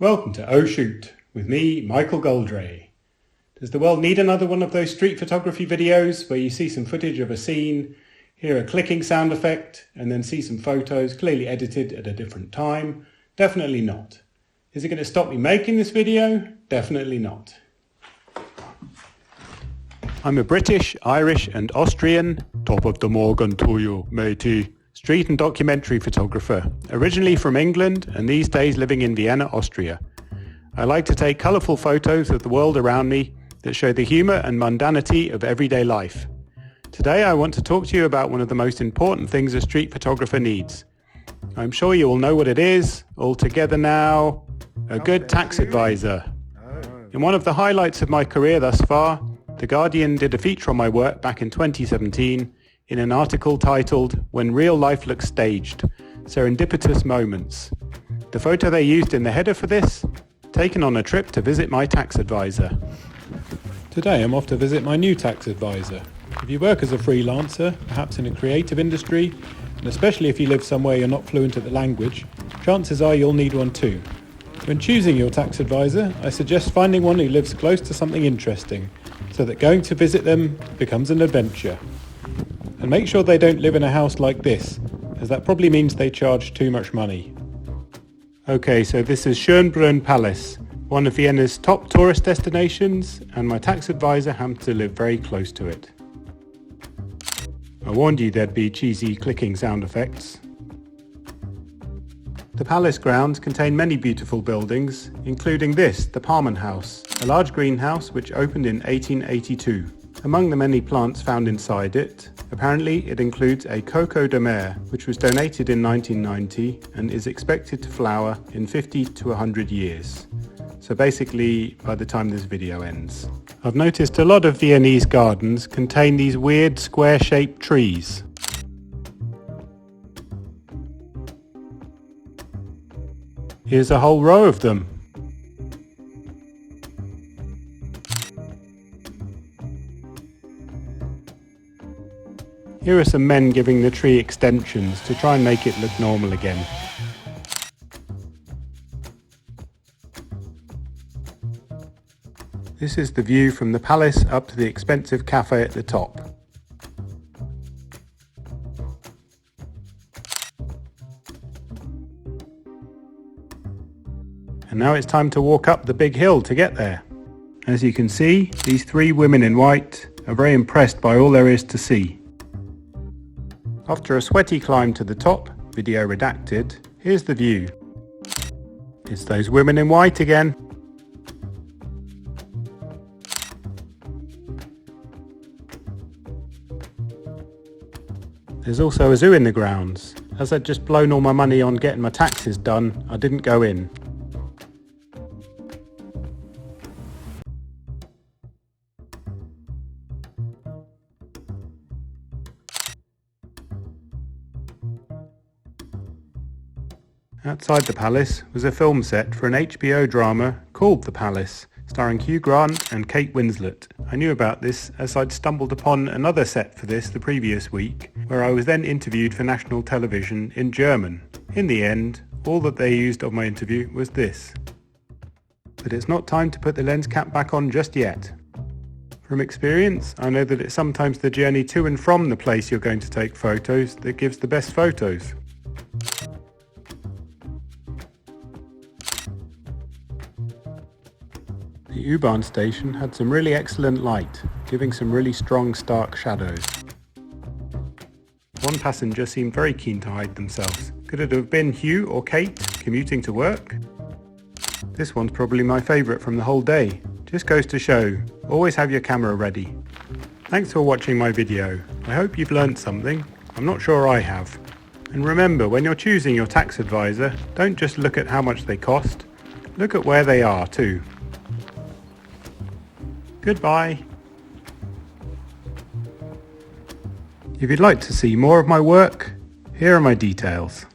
Welcome to Oh Shoot, with me, Michael Goldrei. Does the world need another one of those street photography videos where you see some footage of a scene, hear a clicking sound effect, and then see some photos clearly edited at a different time? Definitely not. Is it going to stop me making this video? Definitely not. I'm a British, Irish and Austrian, top of the Morgan to you, matey, street and documentary photographer, originally from England and these days living in Vienna, Austria. I like to take colourful photos of the world around me that show the humour and mundanity of everyday life. Today I want to talk to you about one of the most important things a street photographer needs. I'm sure you all know what it is. All together now, a good tax advisor. In one of the highlights of my career thus far, The Guardian did a feature on my work back in 2017 in an article titled "When Real Life Looks Staged, Serendipitous Moments." The photo they used in the header for this, taken on a trip to visit my tax advisor. Today I'm off to visit my new tax advisor. If you work as a freelancer, perhaps in a creative industry, and especially if you live somewhere you're not fluent at the language, chances are you'll need one too. When choosing your tax advisor, I suggest finding one who lives close to something interesting, so that going to visit them becomes an adventure. And make sure they don't live in a house like this, as that probably means they charge too much money. Okay, so this is Schönbrunn Palace, one of Vienna's top tourist destinations, and my tax advisor happens to live very close to it. I warned you there'd be cheesy clicking sound effects. The palace grounds contain many beautiful buildings, including this, the Parman House, a large greenhouse which opened in 1882. Among the many plants found inside it, apparently it includes a coco de mer, which was donated in 1990 and is expected to flower in 50 to 100 years. So basically, by the time this video ends. I've noticed a lot of Viennese gardens contain these weird square-shaped trees. Here's a whole row of them. Here are some men giving the tree extensions to try and make it look normal again. This is the view from the palace up to the expensive cafe at the top. And now it's time to walk up the big hill to get there. As you can see, these three women in white are very impressed by all there is to see. After a sweaty climb to the top, video redacted, here's the view. It's those women in white again. There's also a zoo in the grounds. As I'd just blown all my money on getting my taxes done, I didn't go in. Outside the palace was a film set for an HBO drama called The Palace, starring Hugh Grant and Kate Winslet. I knew about this as I'd stumbled upon another set for this the previous week, where I was then interviewed for national television in German. In the end, all that they used of my interview was this. But it's not time to put the lens cap back on just yet. From experience, I know that it's sometimes the journey to and from the place you're going to take photos that gives the best photos. The U-Bahn station had some really excellent light, giving some really strong stark shadows. One passenger seemed very keen to hide themselves. Could it have been Hugh or Kate commuting to work? This one's probably my favourite from the whole day. Just goes to show, always have your camera ready. Thanks for watching my video. I hope you've learnt something. I'm not sure I have. And remember, when you're choosing your tax advisor, don't just look at how much they cost. Look at where they are too. Goodbye. If you'd like to see more of my work, here are my details.